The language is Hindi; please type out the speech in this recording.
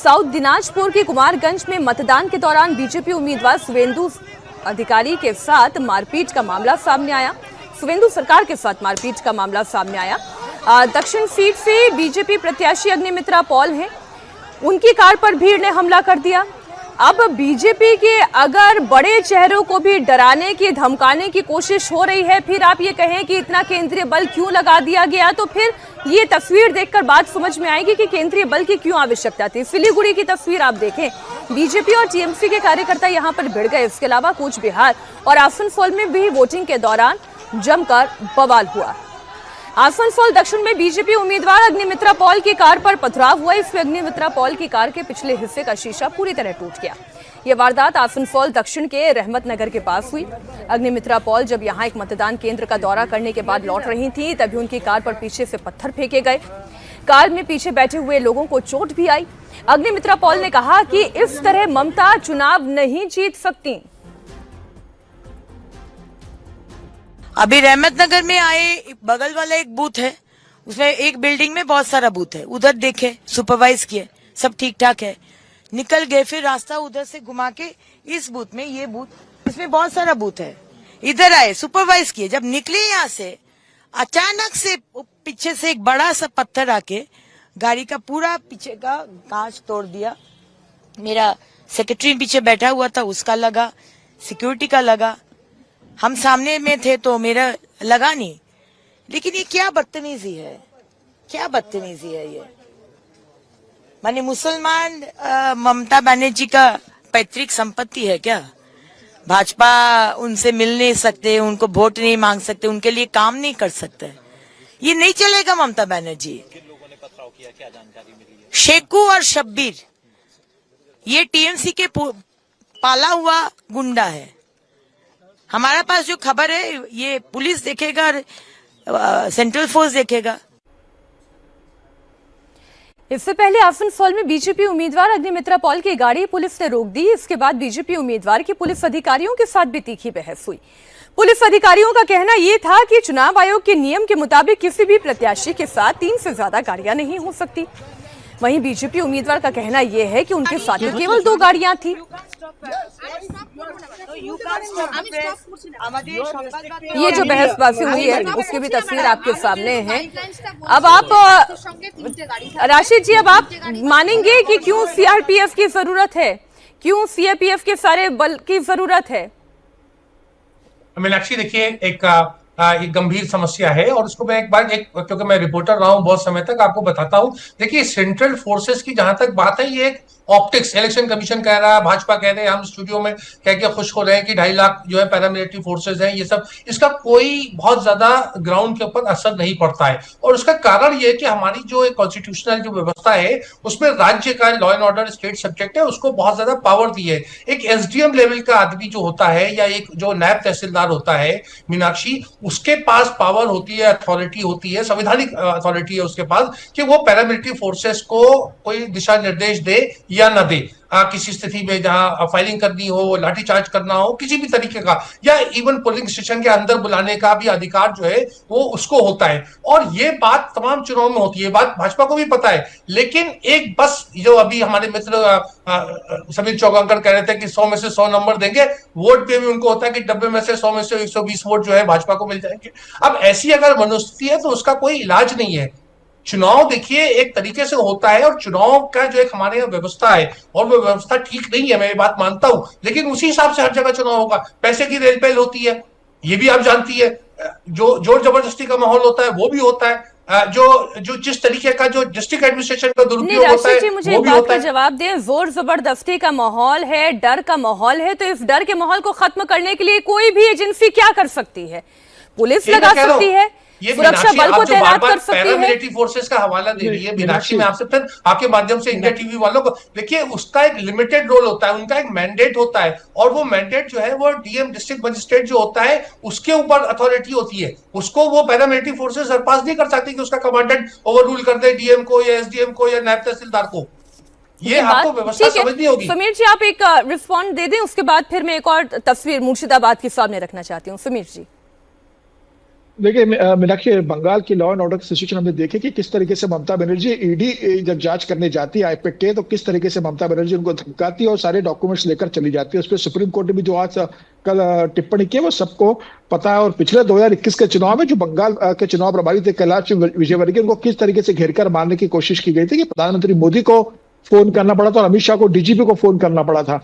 साउथ दिनाजपुर के कुमारगंज में मतदान के दौरान बीजेपी उम्मीदवार शुवेंदु अधिकारी के साथ मारपीट का मामला सामने आया। शुवेंदु सरकार के साथ मारपीट का मामला सामने आया। दक्षिण सीट से बीजेपी प्रत्याशी अग्निमित्रा पॉल हैं, उनकी कार पर भीड़ ने हमला कर दिया। अब बीजेपी के अगर बड़े चेहरों को भी डराने की धमकाने की कोशिश हो रही है, फिर आप ये कहें कि इतना केंद्रीय बल क्यों लगा दिया गया, तो फिर ये तस्वीर देखकर बात समझ में आएगी कि केंद्रीय बल की क्यों आवश्यकता थी। सिलीगुड़ी की तस्वीर आप देखें, बीजेपी और टीएमसी के कार्यकर्ता यहां पर भिड़ गए। इसके अलावा कूच बिहार और आसनसोल में भी वोटिंग के दौरान जमकर बवाल हुआ। आसनसोल दक्षिण में बीजेपी उम्मीदवार अग्निमित्रा पॉल की कार पर पथराव हुआ। इसमें अग्निमित्रा पॉल की कार के पिछले हिस्से का शीशा पूरी तरह टूट गया। यह वारदात आसनसोल दक्षिण के रहमत नगर के पास हुई। अग्निमित्रा पॉल जब यहां एक मतदान केंद्र का दौरा करने के बाद लौट रही थी, तभी उनकी कार पर पीछे से पत्थर फेंके गए। कार में पीछे बैठे हुए लोगों को चोट भी आई। अग्निमित्रा पॉल ने कहा कि इस तरह ममता चुनाव नहीं जीत सकती। अभी रहमत नगर में आए, बगल वाला एक बूथ है, उसमें एक बिल्डिंग में बहुत सारा बूथ है, उधर देखे, सुपरवाइज किए, सब ठीक ठाक है, निकल गए। फिर रास्ता उधर से घुमा के इस बूथ में, ये बूथ, इसमें बहुत सारा बूथ है, इधर आए, सुपरवाइज किए। जब निकले यहाँ से, अचानक से पीछे से एक बड़ा सा पत्थर आके गाड़ी का पूरा पीछे का कांच तोड़ दिया। मेरा सेक्रेटरी पीछे बैठा हुआ था, उसका लगा, सिक्योरिटी का लगा, हम सामने में थे तो मेरा लगा नहीं। लेकिन ये क्या बदतमीजी है, क्या बदतमीजी है ये। माने मुसलमान ममता बनर्जी का पैतृक संपत्ति है क्या? भाजपा उनसे मिल नहीं सकते, उनको वोट नहीं मांग सकते, उनके लिए काम नहीं कर सकते, ये नहीं चलेगा ममता बनर्जी। किन लोगों ने पथराव किया, क्या जानकारी मिली है? शेखू और शब्बीर, ये टीएमसी के पाला हुआ गुंडा है। हमारे पास जो खबर है, ये पुलिस देखेगा, सेंट्रल फोर्स देखेगा। इससे पहले आसनसोल में बीजेपी उम्मीदवार अग्निमित्रा पॉल की गाड़ी पुलिस ने रोक दी। इसके बाद बीजेपी उम्मीदवार की पुलिस अधिकारियों के साथ भी तीखी बहस हुई। पुलिस अधिकारियों का कहना यह था कि चुनाव आयोग के नियम के मुताबिक किसी भी प्रत्याशी के साथ 3 से ज्यादा गाड़ियां नहीं हो सकती। वहीं बीजेपी उम्मीदवार का कहना यह है कि उनके साथ में केवल 2 गाड़ियां थी। ये जो बहसबाजी हुई है, उसकी भी तस्वीर आपके सामने है। अब आप राशिद जी, अब आप मानेंगे कि क्यों सीआरपीएफ की जरूरत है, क्यों सीआरपीएफ के सारे बल की जरूरत है? मीनाक्षी, देखिए, एक गंभीर समस्या है और उसको मैं क्योंकि मैं रिपोर्टर रहा हूं बहुत समय तक, आपको बताता हूं। देखिए, सेंट्रल फोर्सेस की जहां तक बात है, ये एक ऑप्टिक्स, इलेक्शन कमीशन कह रहा है, भाजपा कह रहे हैं, हम स्टूडियो में कह के खुश हो रहे हैं कि 2.5 लाख जो है पैरामिलिट्री फोर्सेस हैं, ये सब, इसका कोई बहुत ज्यादा ग्राउंड के ऊपर असर नहीं पड़ता है। और उसका कारण ये है कि हमारी जो एक कॉन्स्टिट्यूशनल जो व्यवस्था है, उसमें राज्य का law and order state subject है, उसको बहुत ज्यादा पावर दी है। एक एसडीएम लेवल का आदमी जो होता है, या एक जो नायब तहसीलदार होता है, मीनाक्षी, उसके पास पावर होती है, अथॉरिटी होती है, संवैधानिक अथॉरिटी है उसके पास, कि वो पैरामिलिट्री फोर्सेस को कोई दिशा निर्देश दे या न दे। किसी स्थिति में जहां फायरिंग करनी हो, लाठीचार्ज करना हो, किसी भी तरीके का, या इवन पोलिंग स्टेशन के अंदर बुलाने का भी अधिकार जो है वो उसको होता है। और ये बात तमाम चुनाव में होती है, बात भाजपा को भी पता है। लेकिन एक बस जो अभी हमारे मित्र समीर चौगांकर कह रहे थे कि 100 में से 100 नंबर देंगे, वोट पे भी उनको होता है कि 90 में से 100 में से 120 वोट जो है भाजपा को मिल जाएंगे। अब ऐसी अगर मनोस्थिति है तो उसका कोई इलाज नहीं है। चुनाव देखिए एक तरीके से होता है, और चुनाव का जो एक हमारे यहाँ व्यवस्था है, और वो व्यवस्था ठीक नहीं है, मैं ये बात मानता हूं, लेकिन उसी हिसाब से हर जगह चुनाव होगा। पैसे की रेलपेल होती है, ये भी आप जानती है, जो जोर जबरदस्ती का माहौल होता है वो भी होता है, जो जिस तरीके का जो डिस्ट्रिक्ट एडमिनिस्ट्रेशन का दुरुपयोग होता है मुझे वो भी होता है। जवाब दें, जोर जबरदस्ती का माहौल है, डर का माहौल है, तो इस डर के माहौल को खत्म करने के लिए कोई भी एजेंसी क्या कर सकती है? पुलिस लगा सकती है, सुरक्षा बल को तैनात कर सकती है। पैरामिलिट्री फोर्सेस का हवाला दे रही है मीनाक्षी, मैं आपसे फिर आपके माध्यम से इंडिया टीवी वालों को, देखिए, उसका एक लिमिटेड रोल होता है, उनका एक मैंडेट होता है, और वो मैंडेट जो है वो डीएम, डिस्ट्रिक्ट मजिस्ट्रेट जो होता है, उसके ऊपर अथॉरिटी होती है। उसको वो पैरामिलिट्री फोर्सेस सरपास नहीं कर सकती कि उसका कमांडेंट ओवर रूल कर दे डीएम को या एसडीएम को या नायब तहसीलदार को। ये आपको व्यवस्था समझनी होगी। समीर जी, आप एक रिस्पॉन्ड दे दें, उसके बाद फिर मैं एक और तस्वीर मुर्शिदाबाद के सामने रखना चाहती हूँ। समीर जी। देखिए मीनाक्षी, बंगाल की लॉ एंड ऑर्डर की सिचुएशन हमने देखी कि किस तरीके से ममता बनर्जी ईडी जब जांच करने जाती है आईपैक के, तो किस तरीके से ममता बनर्जी उनको धमकाती है और सारे डॉक्यूमेंट्स लेकर चली जाती है। उस पर सुप्रीम कोर्ट ने भी जो आज कल टिप्पणी की है वो सबको पता है। और पिछले 2021 के चुनाव में जो बंगाल के चुनाव प्रभारी थे कैलाश विजयवर्गीय, उनको किस तरीके से घेरकर मारने की कोशिश की गई थी कि प्रधानमंत्री मोदी को फोन करना पड़ा था और अमित शाह को, डीजीपी को फोन करना पड़ा था।